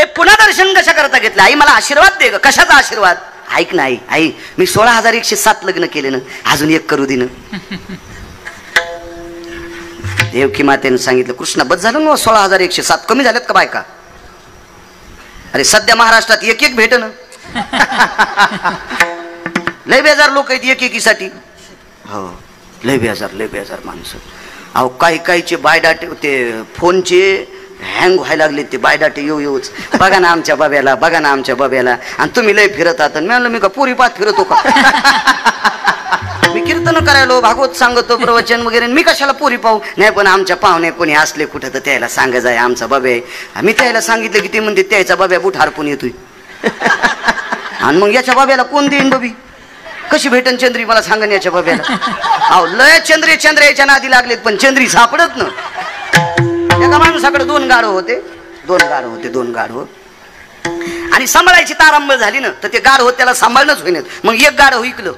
हे पुन्हा दर्शन कशा करता घेतलं? आई मला आशीर्वाद दे ग. कशाचा आशीर्वाद? ऐक ना आई, मी 16,107 लग्न केले ना, अजून एक करू दे ना. देवकी मातेने सांगितलं, कृष्णा बस झालं ना 16,107, कमी झालेत का बायका? अरे सध्या महाराष्ट्रात एक भेट ना. लय बेजार लोक आहेत एकेकीसाठी. हो लय बेजार माणसं. अहो काहीचे बायडाटे ते फोनचे हँग व्हायला लागले, ते बायडाटे येऊच. बघा ना आमच्या बाब्याला, आणि तुम्ही लय फिरत आहात. मी का पुरी पात फिरतो का? मी कीर्तन करायलो, भागवत सांगतो, प्रवचन वगैरे. मी कशाला पुरी पाहू? नाही पण आमच्या पाहुणे कोणी असले कुठं तर त्याला सांगा जाय आमचा बाब्या आहे. मी त्याला सांगितलं की ते म्हणते त्याचा बाब्या बुट हरपून येतोय. आणि मग याच्या बाब्याला कोण देईन बबी? कशी भेटन चंद्री मला सांगन याच्या बाब्याला? अहो लय चंद्रे याच्या नादी लागलेत, पण चंद्री सापडत ना. एका माणसाकडे दोन गाढव होते. आणि सांभाळायची तारांबळ झाली ना, तर ते गाढव त्याला सांभाळणंच होईन. मग एक गाढव विकलं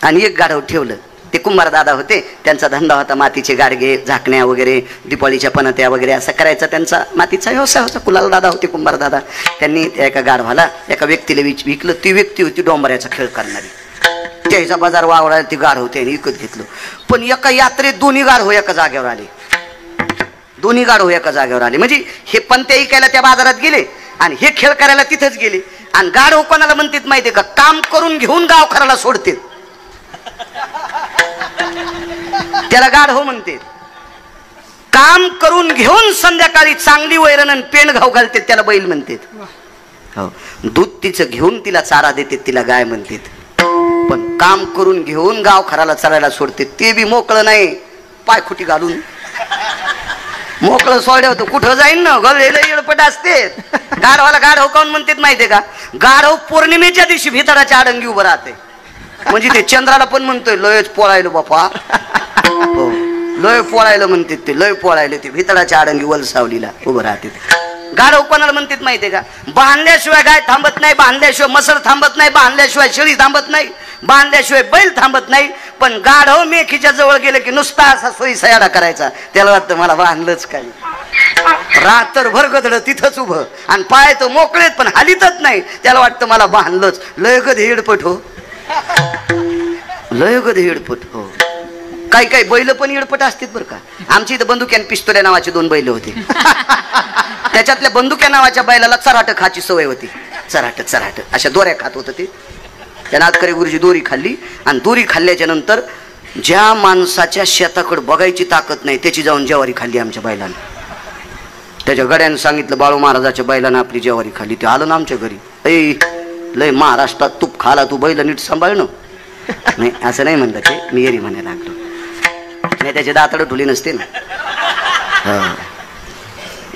आणि एक गाढव ठेवलं. ते कुंभार दादा होते, त्यांचा धंदा होता मातीचे गाडगे, झाकण्या वगैरे, दिपाळीच्या पणत्या वगैरे असं करायचा त्यांचा मातीचा व्यवसाय होता. कुलाल दादा होते कुंभार दादा. त्यांनी त्या एका गाढवाला एका व्यक्तीला विकलं. ती व्यक्ती होती डोंबऱ्याचा खेळ करणारी. त्याचा बाजार वावरायला ती गाढव त्याने विकत घेतलं. पण एका यात्रेत दोन्ही गाढव एका जागेवर आले. म्हणजे हे पणत्या विकायला त्या बाजारात गेले आणि हे खेळ करायला तिथेच गेले. आणि गाढव कोणाला म्हणतात माहितीये का? काम करून घेऊन गाव खराला सोडते त्याला गाढव म्हणते. काम करून घेऊन संध्याकाळी चांगली वैरण आणि पेंड घाव घालते त्याला बैल म्हणतात. हो दूध तिचं घेऊन तिला चारा देते तिला गाय म्हणतात. पण काम करून घेऊन गाव खराला चरायला सोडते ते बी मोकळं नाही, पायखुटी घालून मोकळं सोडलं होतं. कुठं जाईन ना गळलेलं येळपट असते. गाढवाला गाढव काऊन म्हणतात माहितीये का? गाढव पौर्णिमेच्या दिवशी भितडाच्या आडंगी उभं राहते. म्हणजे ते चंद्राला पण म्हणतोय लयच पोळायलो बापा. हो लय पोळायलं म्हणते ते, लय पोळायलं ते भितडाच्या आडंगी वलसावलीला उभं राहते. गाढव कोणाला म्हणतात माहितीये का? बांधल्याशिवाय गाय थांबत नाही, बांधल्याशिवाय मसर थांबत नाही, बांधल्याशिवाय शेळी थांबत नाही, बांधल्याशिवाय बैल थांबत नाही. पण गाढव मेखीच्या जवळ गेलं की नुसता असा सोयी सयाडा करायचा. त्याला वाटतं मला बांधलंच काही. रात्रभर गदळ तिथंच उभं आणि पाय तो मोकळेत पण हालीतच नाही. त्याला वाटतं मला बांधलंच. लय गध हेडपट हो, लय गध हेडपट हो. काही बैल पण येडपट असतात बरं का. आमच्या इथं बंदुक्या पिस्तोल्या नावाचे 2 बैल होते. त्याच्यातल्या बंदुक्या नावाच्या बैलाला चराट खाची सवय होती. चराट अशा दोऱ्या खात होतं ते. त्या नाथकरे गुरुजी दोरी खाल्ली आणि दोरी खाल्ल्याच्या नंतर ज्या माणसाच्या शेताकडे बघायची ताकद नाही त्याची जाऊन ज्वारी खाल्ली आमच्या बैलानं. त्याच्या गड्यानं सांगितलं बाळू महाराजाच्या बैलानं आपली ज्वारी खाल्ली. ते आलं ना आमच्या घरी. लय महाराष्ट्रात तूप खाला तू, बैल नीट सांभाळ ना. नाही असं नाही म्हणलं ते, मी एरी म्हणायला लागलो. नाही त्याचे दातड ढुली नसते ना.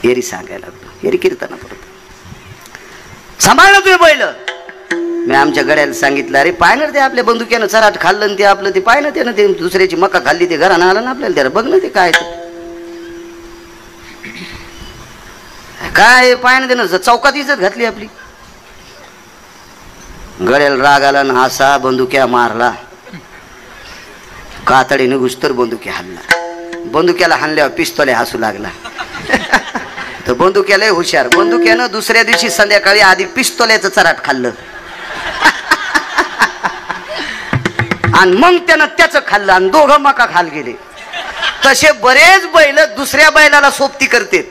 एरी सांगायला लागलो, एरी कीर्तना परत सांभाळलं तुझे बैल. मी आमच्या गड्याला सांगितलं अरे पाय ना ते आपल्या बंदुक्यानं चराट खाल्लं ते आपलं ते पाय ना ते ना ते दुसऱ्याची मका खाल्ली ते घरानं आलं ना आपल्याला. त्याला बघ ना ते काय पाय ना त्यानं चौकात इज्जत घातली आपली. गड्याला राग आला ना असा बंदुक्या मारला. कातडीने घुसतर बंदुक्या हाणला. बंदुक्याला हाणल्यावर पिस्तोल्या हसू लागला. तर बंदुक्याला हुशार. बंदुक्यानं दुसऱ्या दिवशी संध्याकाळी आधी पिस्तोल्याचं चराट खाल्लं आणि मग त्यानं त्याचं खाल्लं आणि दोघं मका खाल गेले. तसे बरेच बैल दुसऱ्या बैलाला सोबती करतात.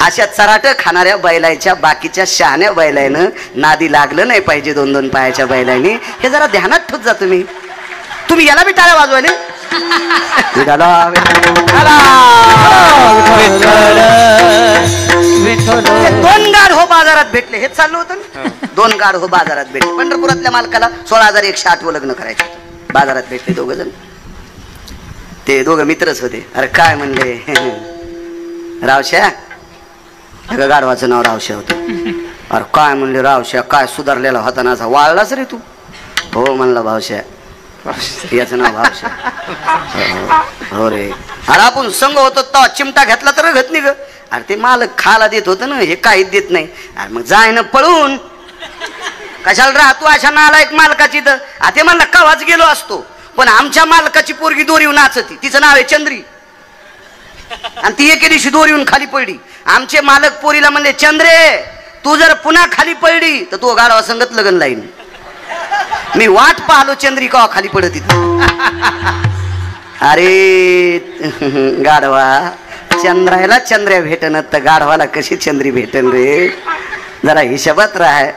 अशा चराट खाणाऱ्या बैलाच्या बाकीच्या शहाण्या बैलानं नादी लागलं नाही पाहिजे 2-2 पायाच्या बैलांनी. हे जरा ध्यानात ठेवत जा तुम्ही याला बी टाळ्या वाजवायले. 2 गाढव बाजारात भेटले. हे चाललं होतं ना. 2 गाढव बाजारात भेटले. पंढरपुरातल्या मालकाला 16,108 लग्न करायचं होतं. बाजारात भेटले 2 जण. ते 2 मित्रच होते. अरे काय म्हणले रावश्या. गाढवाचं नाव रावश्या होतं. अरे काय म्हणले रावश्या काय सुधारलेला होता ना असा वाळलाच रे तू. हो म्हणला भावश्या. याचं नाव भावश्या. हो रे. अरे आपण संघ होतो तो चिमटा घेतला तर घेत नाही ग. अरे ते मालक खाला देत होतं ना, हे काहीच देत नाही. अरे मग जाय ना पळून. कशाला राहतो अशा नालायक मालकाची. तर ते म्हणला कवाच गेलो असतो पण आमच्या मालकाची पोरगी दोरीव नाचती. तिचं नाव आहे चंद्री. आणि ती एके दिवशी दोर येऊन खाली पडली. आमचे मालक पोरीला म्हणले, चंद्रे तू जर पुन्हा खाली पडली तर तू गाढवा संगत लगन लाईन. मी वाट पाहलो चंद्री कवा खाली पडत. अरे गाढवा, चंद्रायला चंद्र्या भेटन तर गाढवाला कशी चंद्री भेटन रे. जरा हिशोबात राहाय.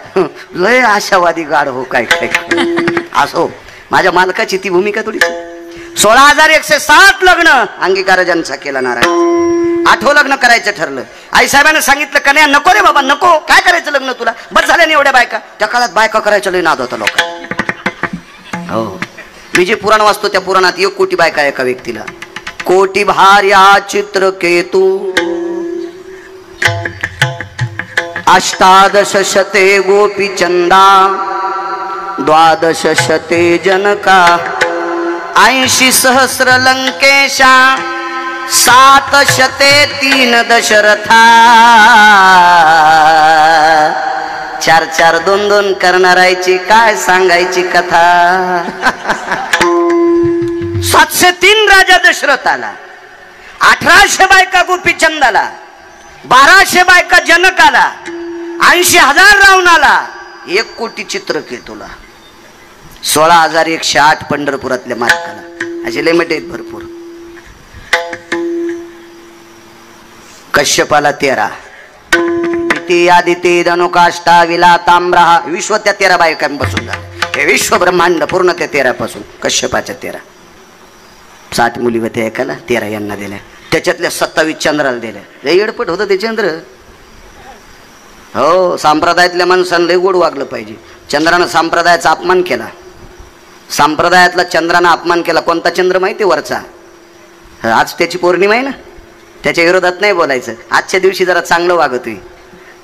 लय आशावादी गाढव काय काय. असो, माझ्या मालकाची ती भूमिका थोडी. 16,107 लग्न अंगीकारजांचा केला नारायण. 8वं लग्न करायचं ठरलं. आईसाहेबांना सांगितलं, कन्या नको रे बाबा नको, काय करायचं लग्न तुला, बस झाल्याने एवढ्या बायका. त्या काळात बायका करायचं लय नाद होता लोकांना. हो, मी जे पुराण वाचतो त्या पुराणात 1 कोटी बायका एका व्यक्तीला. कोटी भार्या चित्रकेतू 18 शते गोपीचंदा 12 शते जनका 80 सहस्र लंकेशा 7 शते 3 दशरथा 4 2 करणारायची काय सांगायची कथा. 703 राजा दशरथाला, 1800 बायका गोपीचंदाला, 1200 बायका जनकाला, 80,000 रावणाला, 1 कोटी चित्रकेतूला, 16,108 पंढरपुरातल्या मालकाला. असे लिमिट आहेत भरपूर. कश्यपाला 13, आदिती धनुकाष्टा विला ताम्रहा, विश्व त्या 13 बायकांपासून झालं. हे विश्व ब्रह्मांड पूर्ण त्या 13 पासून. कश्यपाच्या 13, 60 मुली होत्या एकाला, 13 यांना दिल्या. त्याच्यातल्या 27 चंद्राला दिल्या. लय येडपट होतं ते चंद्र. हो, संप्रदायातल्या माणसानं लय गोड वागलं पाहिजे. चंद्रानं संप्रदायाचा अपमान केला. संप्रदायातला चंद्रानं अपमान केला. कोणता चंद्र माहिती वरचा? आज त्याची पौर्णिमा आहे ना, त्याच्या विरोधात नाही बोलायचं. आजच्या दिवशी जरा चांगलं वागतोय.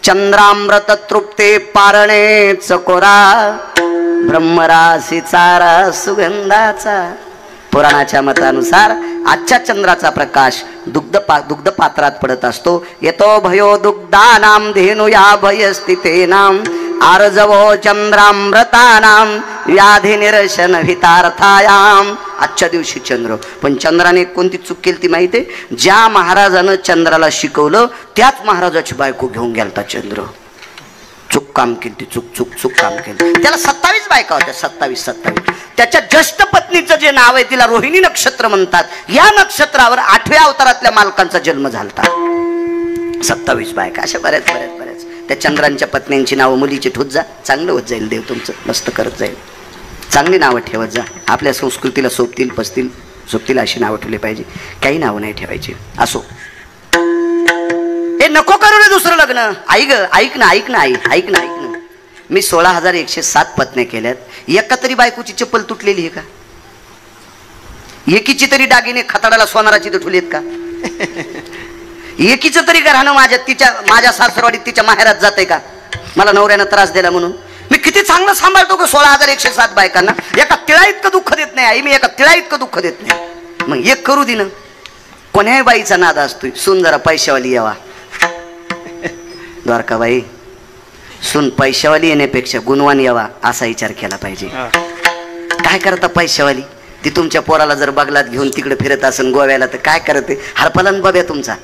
चंद्रामृत तृप्ते पारणे चकोरा ब्रह्मराशी चारा सुगंधाचा. पुराणाच्या मतानुसार आजच्या चंद्राचा प्रकाश दुग्ध पात्रात पडत असतो. येतो भयो दुग्धानाम धेनुया भयस्थितेनाम आर्जवो चंद्रामृतानाम व्याधी निरशन हितार्थायाम. आजच्या दिवशी चंद्र. पण चंद्राने कोणती चूक केली ती माहिती आहे? ज्या महाराजानं चंद्राला शिकवलं त्याच महाराजाची बायको घेऊन गेलता चंद्र. चूक काम केली ती, चूक काम केली. त्याला 27 बायका होत्या. 27. त्याच्या ज्येष्ठ पत्नीचं जे नाव आहे तिला रोहिणी नक्षत्र म्हणतात. या नक्षत्रावर 8व्या अवतारातल्या मालकांचा जन्म झालता. 27 बायका. अशा बऱ्याच. त्या चंद्रांच्या पत्नींची नावं मुलीची ठोत जा, चांगलं होत जाईल. देव तुमचं मस्त करत जाईल. चांगली नावं ठेवत जा. आपल्या संस्कृतीला सोबतील अशी नावं ठेवली पाहिजे. काही नावं नाही ठेवायची. असो, हे नको करू रे दुसरं लग्न. ऐक ना. मी 16,107 पत्न्या केल्यात. एका तरी बायकोची चप्पल तुटलेली आहे का? एकीची तरी दागिने खताडाला सोनाराची ठेवली आहेत का? एकीचं तरी घरानं माझ्या सासरवाडीत तिच्या माहेरात जाते का? मला नवऱ्यानं त्रास दिला म्हणून. मी किती चांगलं सांभाळतो का 16,107 बायकांना. एका तिळा इतकं दुःख देत नाही आई. मी एका तिळा इतकं दुःख देत नाही. मग एक करू दे ना. कोण्याही बाईचा नाद असतोय, सून जरा पैशावाली यावा. द्वारकाबाई, सून पैशावाली येण्यापेक्षा गुणवान यावा असा विचार केला पाहिजे. काय करता पैशावाली? ती तुमच्या पोराला जर बगलात घेऊन तिकडे फिरत असेल गोव्याला तर काय करते? हरपलन बघ्या तुमचा.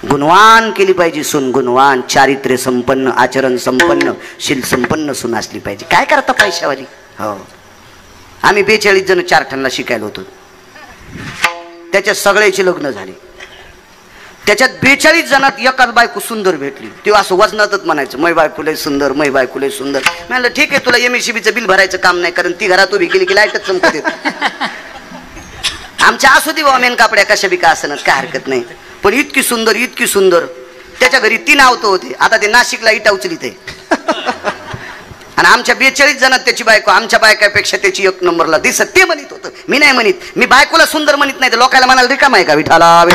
गुणवान केली पाहिजे सून. गुणवान, चारित्र्य संपन्न, आचरण संपन्न, शील संपन्न सून असली पाहिजे. काय करता पैशावाली? हो, आम्ही 42 जण 4 ठणला शिकायला होतो. त्याच्यात सगळ्याची लग्न झाली. त्याच्यात 42 जणात एकाच बायको सुंदर भेटली. ती असं वजनातच म्हणायचं, मै बायको लय सुंदर, मै बायको लय सुंदर. म्हणलं ठीक आहे, तुला MSCBचं बिल भरायचं काम नाही, कारण ती घरात उभी केली की लाईटच चमकत येत. आमच्या असू दे बाबा मेन कापड्या कशा बी का असणार, काय हरकत नाही. पण इतकी सुंदर. त्याच्या घरी 3 आवतं होते. आता ते नाशिकला इटा उचलीत आहे. आणि आमच्या 42 जणात त्याची बायको आमच्या बायकापेक्षा त्याची 1 नंबरला दिसत. ते म्हणत होतं, मी नाही म्हणत. मी बायकोला सुंदर म्हणत नाही तर लोकांना म्हणाल रिकाम आहे का? विठाला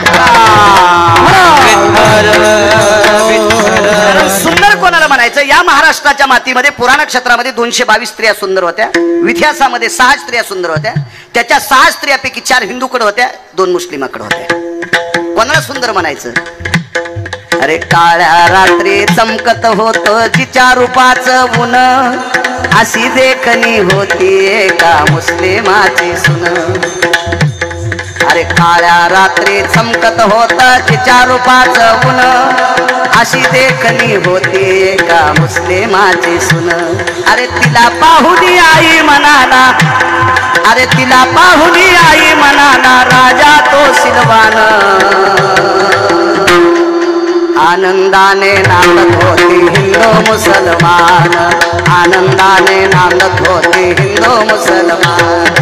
सुंदर कोणाला म्हणायचं? या महाराष्ट्राच्या मातीमध्ये पुराण क्षेत्रामध्ये 222 स्त्रिया सुंदर होत्या. इतिहासामध्ये 6 स्त्रिया सुंदर होत्या. त्याच्या 6 स्त्रियापैकी 4 हिंदूकडे होत्या, 2 मुस्लिमाकडे होत्या. कोणाला सुंदर म्हणायचं? अरे काळ्या रात्री चमकत होत तिच्या रूपाचं ऊन, अशी देखणी होती एका मुस्लिमाची सुन. अरे काळ्या रात्री चमकत होता तिच्या रूपाचं ऊन, अशी देखणी होती एका मुस्लिमाची सून. अरे तिला पाहुनी आई म्हणाला, अरे तिला पाहुनी आई म्हणाला राजा तो सिलवान. आनंदाने नांदत होती हिंदू मुसलमान, आनंदाने नांदत होती हिंदू मुसलमान.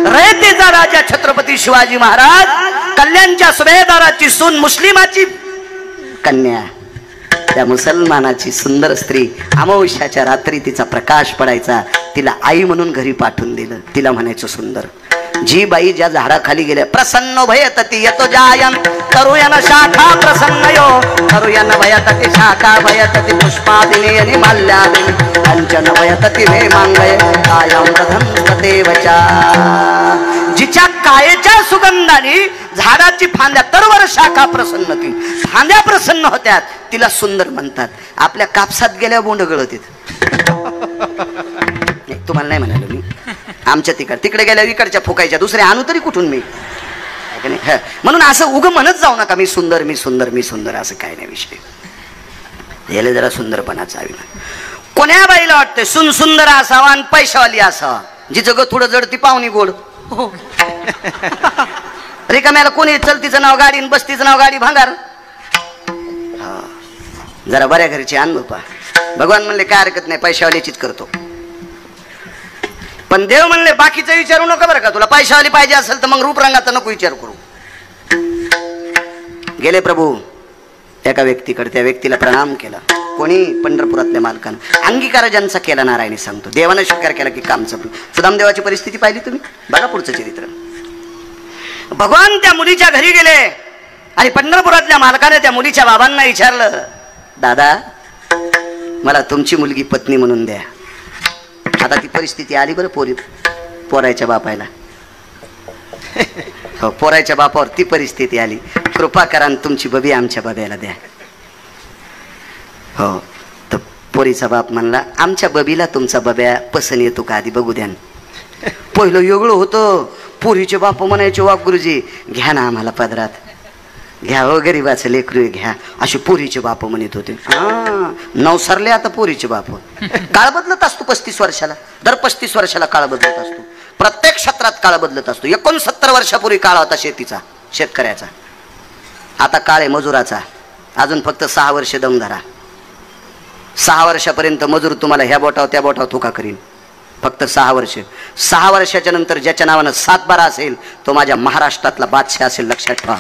रयतेचा राजा छत्रपती शिवाजी महाराज, कल्याणच्या सुभेदाराची सून मुस्लिमाची कन्या, त्या मुसलमानाची सुंदर स्त्री. अमावस्याच्या रात्री तिचा प्रकाश पडायचा, तिला आई म्हणून घरी पाठवून दिलं. तिला म्हणायचं सुंदर. जी बाई ज्या झाडाखाली गेल्या, प्रसन्न भयतती यतो जायन तरुयन शाखा प्रसन्न यो, तरुयन भयतती शाखा भयतती पुष्पादिनी आणि माल्यादिनी, कंचन भयतती हे मांगय कायम प्रथम वचा. जिच्या कायेच्या सुगंधाने झाडाची फांद्या तरवर शाखा प्रसन्न होती, फांद्या प्रसन्न होत्यात, तिला सुंदर म्हणतात. आपल्या कापसात गेल्या बोंड गळत तुम्हाला नाही म्हणालो मी, आमच्या तिकडे गेल्या इकडच्या फुकायच्या, दुसरे आणू तरी कुठून मी. म्हणून असं उग म्हणत जाऊ नका मी सुंदर मी सुंदर मी सुंदर, असं काय नाही विषय. याला जरा सुंदरपणाचा हवी. कोण्या बाईला वाटतंय सुन सुंदर असावा आणि पैशावाली असावा, जी जग थोडं जड ती पाहुणी गोड. रिकाम्याला कोणी चलतीचं नाव गाडी आणि बसतीचं नाव गाडी भांगार. जरा बऱ्या घरची अनुभव पहा. भगवान म्हणले काय हरकत नाही, पैशावालीचीच करतो. पण देव म्हणले बाकीचं विचारू नका बरं का, तुला पैशावाली पाहिजे असेल तर मग रूपरंगाचा नको विचार करू. गेले प्रभू एका व्यक्तीकडे, त्या व्यक्तीला प्रणाम केला. कोणी? पंढरपुरातल्या मालकानं. अंगीकार ज्यांचा केला नारायणी सांगतो, देवानं स्वीकार केला की काम संपलं. सुदामदेवाची परिस्थिती पाहिली तुम्ही, बघा पुढचं चरित्र. भगवान त्या मुलीच्या घरी गेले आणि पंढरपुरातल्या मालकाने त्या मुलीच्या बाबांना विचारलं, दादा मला तुमची मुलगी पत्नी म्हणून द्या. आता ती परिस्थिती आली बरं पोरायच्या बापायला. हो, पोरायच्या बापावर ती परिस्थिती आली. कृपा करा तुमची बबी आमच्या बब्याला द्या. हो, तर पोरीचा बाप म्हणला आमच्या बबीला तुमचा बब्या पसंत येतो का आधी बघू द्या. पहिलं वेगळं होतं. पोरीचे बाप म्हणायचे वा गुरुजी घ्या ना आम्हाला पदरात, घ्या हो गरीबाचं लेकरू घ्या, असे पोरीचे बाप म्हणत होते. नवसरले आता पोरीचे बाप. काळ बदलत असतो 35 वर्षाला, दर 35 वर्षाला काळ बदलत असतो. प्रत्येक क्षेत्रात काळ बदलत असतो. 69 वर्षापूर्वी काळ होता शेतीचा, शेतकऱ्याचा. आता काळ आहे मजुराचा. अजून फक्त 6 वर्ष दम धरा. 6 वर्षापर्यंत मजूर तुम्हाला ह्या बोटावर त्या बोटावर थोका करीन. फक्त 6 वर्ष. 6 वर्षाच्या नंतर ज्याच्या नावानं 7-12 असेल तो माझ्या महाराष्ट्रातला बादशाह असेल, लक्षात ठेवा.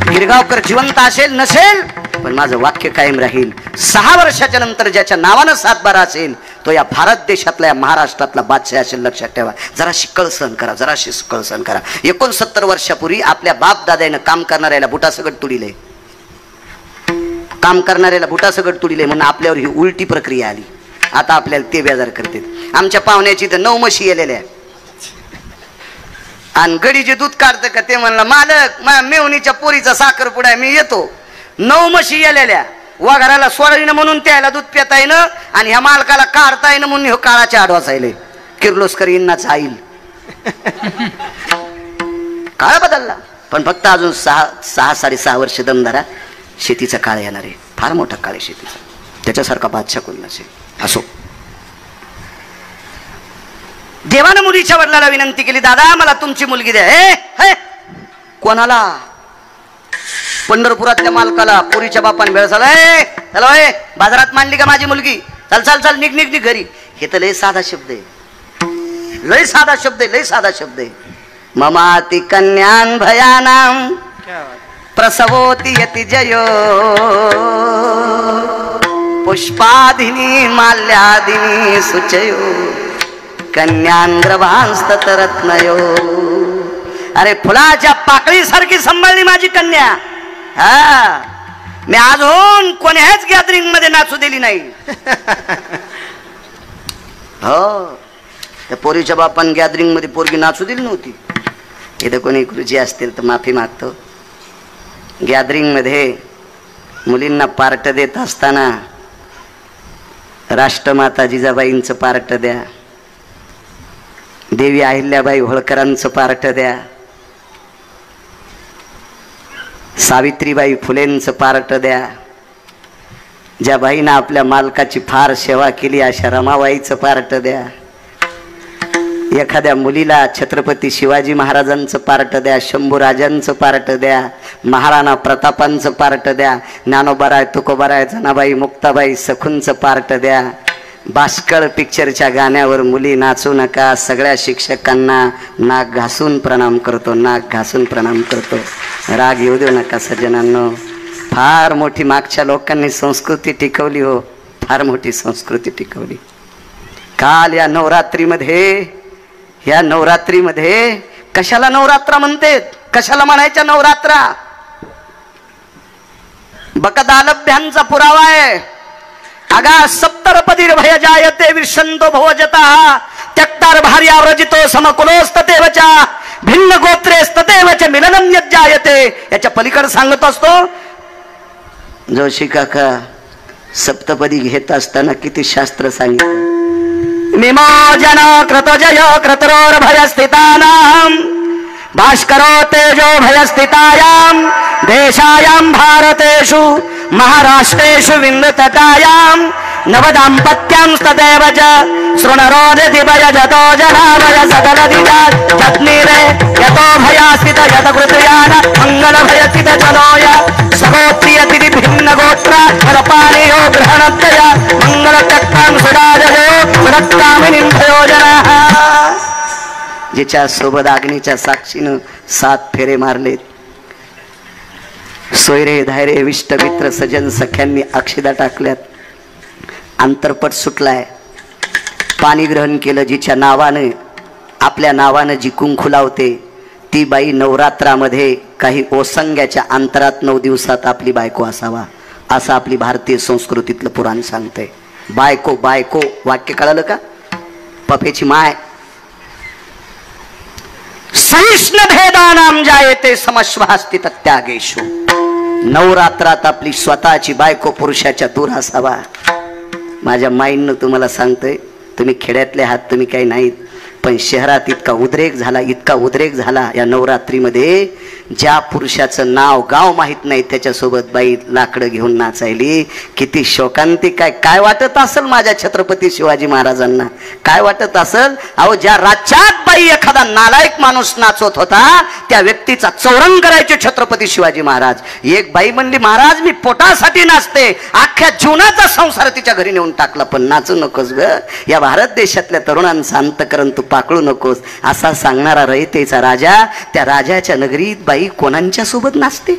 गिरगावकर जिवंत असेल नसेल पण माझं वाक्य कायम राहील. 6 वर्षाच्या नंतर ज्याच्या नावानं 7-12 असेल तो या भारत देशातला, या महाराष्ट्रातला बादशाह असेल, लक्षात ठेवा. जरा शिकळ सहन करा, जरा शिकळ सहन करा. 69 वर्षापूर्वी आपल्या बाप दादानं काम करणाऱ्याला बुटासगट तुडिले, काम करणाऱ्याला बुटासगट तुडिले म्हणून आपल्यावर ही उलटी प्रक्रिया आली. आता आपल्याला ते बेजार करते. आमच्या पाहुण्याची तर 9 म्हशी गेलेल्या आणि गडी जे दूध काढतं का ते म्हणलं मालक मेवणीच्या पोरीचा साखरपुडा मी येतो. 9 म्हशी गेलेल्या. वाघराला सोडणं म्हणून त्याला दूध पिता येणं आणि ह्या मालकाला काढता येणं म्हणून काळाच्या आडवासायले. किर्लोस्कर इन्नाचा आईल. काळ बदलला पण फक्त अजून 6-6.5 वर्ष दमदारा. शेतीचा काळ येणार आहे, फार मोठा काळ आहे शेतीचा. त्याच्यासारखा बादशाह कोण नसेल. असो, देवानं मुलीच्या वडिलाला विनंती केली, दादा मला तुमची मुलगी द्या. हे कोणाला? पंढरपुरातल्या मालकाला. पोरीच्या बापाने वेळ झालाय, चला बाजारात मांडली का माझी मुलगी, चल चल चल निघ निघ निघ घरी. हे तर लय साधा शब्द आहे, लय साधा शब्द आहे, लय साधा शब्द आहे. ममाति कन्यान भयानाम प्रसवोति यति जयो पुष्पादिनी माल्यादिनी सुचयो कन्यांद्रभांस्तरत्नयो. अरे फुलाच्या पाकळी सारखी सांभाळली माझी कन्या. हा, मी अजून कोण्याच गॅदरिंग मध्ये नाचू दिली नाही. हो, त्या पोरीच्या बापान गॅदरिंग मध्ये पोरगी नाचू दिली नव्हती. इथं कोणी गुरुजी असतील तर माफी मागतो. गॅदरिंग मध्ये मुलींना पार्ट देत असताना राष्ट्रमाता जिजाबाईंचं पार्ट द्या, देवी अहिल्याबाई होळकरांचं पार्ट द्या, सावित्रीबाई फुलेंचं पार्ट द्या. ज्या बाईनं आपल्या मालकाची फार सेवा केली अशा रमाबाईचं पार्ट द्या. एखाद्या मुलीला छत्रपती शिवाजी महाराजांचं पार्ट द्या, शंभूराजांचं पार्ट द्या, महाराणा प्रतापांचं पार्ट द्या, ज्ञानोबाराय तुकोबाराय जनाबाई मुक्ताबाई सखूंचं पार्ट द्या. भास्कर पिक्चरच्या गाण्यावर मुली नाचू नका. सगळ्या शिक्षकांना नाक घासून प्रणाम करतो, नाक घासून प्रणाम करतो. राग येऊ देऊ नका सज्जनांनो. फार मोठी मागच्या लोकांनी संस्कृती टिकवली हो, फार मोठी संस्कृती टिकवली. काल या नवरात्रीमध्ये कशाला नवरात्रा म्हणते, कशाला म्हणायच्या नवरात्रा? बकदालभ्यांचा पुरावा आहे. अगा सप्तरपदीर भय जायते विषंतो भवजतः त्यक्तार भार्या व्रजितो समकुलोस्ततेवच भिन्न गोत्रेस्ततेवच मिलनम यज्जायते. याच्या पलीकडे सांगत असतो जोशी काका, सप्तपदी घेत असताना किती शास्त्र सांगितलं. निमोजन क्रतोजय क्रतरोर भयस्थितानां भास्करो तेजो भयस्थितायां देशायां भारतेषु महाराष्ट्रेषु विन्दतटायां नवदाम्पत्यं तदेव च शृणरोदति भयजतो जनाभय सकलदिता जग्निरे यतो भयास्थित यतकृतयान मङ्गलभयस्थित जनोय सगोत्रियतिथि भिन्न गोत्र फलपाणियो ग्रहणत्तय मङ्गलचक्रां सुराजयो सुरक्कामिनीं प्रयोजनः. जिच्या सोबत अग्नीच्या साक्षीनं 7 फेरे मारलेत. सोयरे धायरे विष्ट मित्र सजन सख्यांनी अक्षदा टाकल्यात. अंतरपट सुटलाय. पाणी ग्रहण केलं. जिच्या नावानं, आपल्या नावानं जी कुंकू लावते ती बाई नवरात्रामध्ये काही ओसंग्याच्या अंतरात 9 दिवसात आपली बायको असावा, असं आपली भारतीय संस्कृतीतलं पुराण सांगतंय. बायको बायको वाक्य कळालं का? पपेची माय. सहिष्ण भेदानाम जायते समश्वास्ति त्यागेशु. नवरात्रात आपली स्वतःची बायको पुरुषाच्या दूर असावा. माझ्या माईंनं तुम्हाला सांगतोय, तुम्ही खेड्यातले आहात, तुम्ही काही नाहीत, पण शहरात इतका उद्रेक झाला या नवरात्रीमध्ये. ज्या पुरुषाचं नाव गाव माहित नाही त्याच्यासोबत बाई लाकडं घेऊन नाचायली. किती शोकांतिक आहे. काय वाटत असेल माझ्या छत्रपती शिवाजी महाराजांना, काय वाटत असेल? अहो, ज्या राज्यात बाई एखादा नालायक माणूस नाचत होता त्या व्यक्तीचा चौरंग करायचे छत्रपती शिवाजी महाराज. एक बाई म्हणली, महाराज मी पोटासाठी नाचते, अख्ख्या जीवनाचा संसार तिच्या घरी नेऊन टाकला, पण नाचू नकोस ग. या भारत देशातल्या तरुणांचं अंतकरण तू पाकळू नकोस. असा सांगणारा रयतेचा राजा, त्या राजाच्या नगरीत बाई कोणाच्या सोबत नाचते?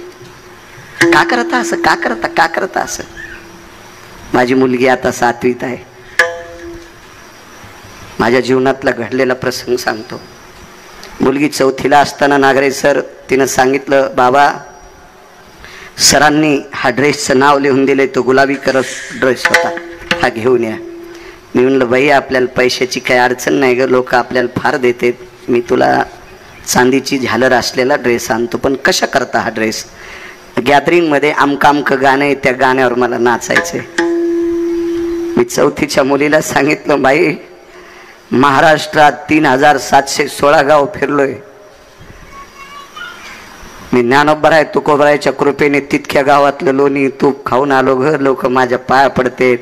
का करता असं? माझी मुलगी आता 7वीत आहे. माझ्या जीवनातला घडलेला प्रसंग सांगतो. मुलगी 4थीला असताना नागरे सर तिनं सांगितलं, बाबा सरांनी हा ड्रेसचं नाव लिहून दिले, तो गुलाबी ड्रेस होता, हा घेऊन या. मी म्हणलं, बाई आपल्याला पैशाची काही अडचण नाही ग, लोक आपल्याला फार देते, मी तुला चांदीची झालर असलेला ड्रेस आणतो, पण कशा करता हा ड्रेस? गॅदरिंगमध्ये आमकं गाणं आहे, त्या गाण्यावर मला नाचायचंय. मी 4थीच्या मुलीला सांगितलं, बाई महाराष्ट्रात 3716 गाव फिरलोय, मी ज्ञानोबराय तुकोबरायच्या कृपेने तितक्या गावातलं लोणी तूप खाऊन आलो ग. लोक माझ्या पाया पडते,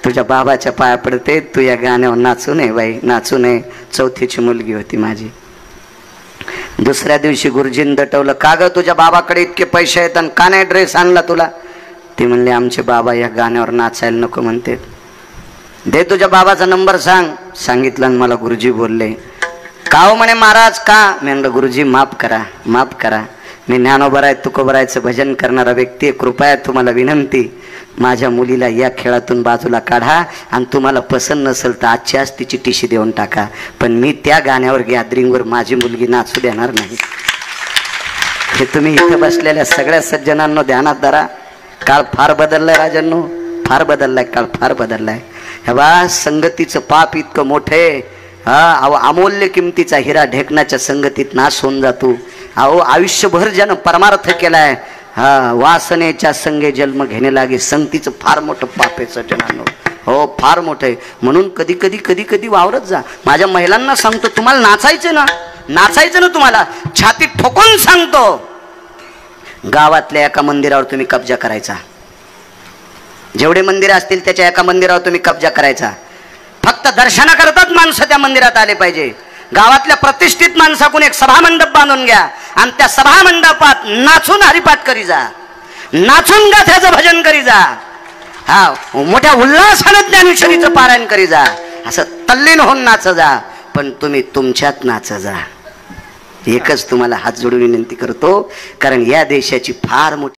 तुझ्या बाबाच्या पाया पडते, तू या गाण्यावर नाचू नये बाई, नाचू नये. 4थीची मुलगी होती माझी. दुसऱ्या दिवशी गुरुजींनी दटवलं, का ग तुझ्या बाबाकडे इतके पैसे आहेत आणि का नाही ड्रेस आणला तुला? ते म्हणले, आमचे बाबा या गाण्यावर नाचायला नको म्हणते. दे तुझ्या बाबाचा नंबर सांग. सांगितलं आणि मला गुरुजी बोलले, का हो म्हणे महाराज का? मी म्हणलं, गुरुजी माफ करा, मी ज्ञानोबराय तुकोबरायचं भजन करणारा व्यक्ती आहे, कृपया तुम्हाला विनंती, माझ्या मुलीला या खेळातून बाजूला काढा आणि तुम्हाला पसंत नसेल तर आजची आज तिची टीशी देऊन टाका, पण मी त्या गाण्यावर गॅदरिंगवर माझी मुलगी नाचू देणार नाही. हे तुम्ही इथं बसलेल्या सगळ्या सज्जनांनो ध्यानात धरा. काळ फार बदललाय राजांनो, फार बदललाय, काळ फार बदललाय. हे बा, संगतीचं पाप इतकं मोठे. अहो, अमूल्य किमतीचा हिरा ढेकणाच्या संगतीत नाश होऊन जातो. अहो, आयुष्यभर ज्यानं परमार्थ केलाय, वासनेच्या संगे जन्म घेणे लागे, संगतीचं फार मोठं पाप आहे सज्जनांनो. हो, फार मोठं आहे. म्हणून कधी कधी वावरत जा. माझ्या महिलांना सांगतो, तुम्हाला नाचायचं ना तुम्हाला, छातीत ठोकून सांगतो, गावातल्या एका मंदिरावर तुम्ही कब्जा करायचा, जेवढे मंदिर असतील त्याच्या एका मंदिरावर तुम्ही कब्जा करायचा. फक्त दर्शनाकरताच माणसं त्या मंदिरात आले पाहिजे. गावातल्या प्रतिष्ठित माणसाकडून एक सभामंडप बांधून घ्या आणि त्या सभामंडपात नाचून हरिपाठ करी जा, नाचून गाथ्याचं भजन करी जा, हा मोठ्या उल्हासानं ज्ञानेश्वरीचं पारायण करी जा, असं तल्लीन होऊन नाच जा. पण तुम्ही तुमच्यात नाच जा. एकच तुम्हाला हात जोडून विनंती करतो, कारण या देशाची फार मोठी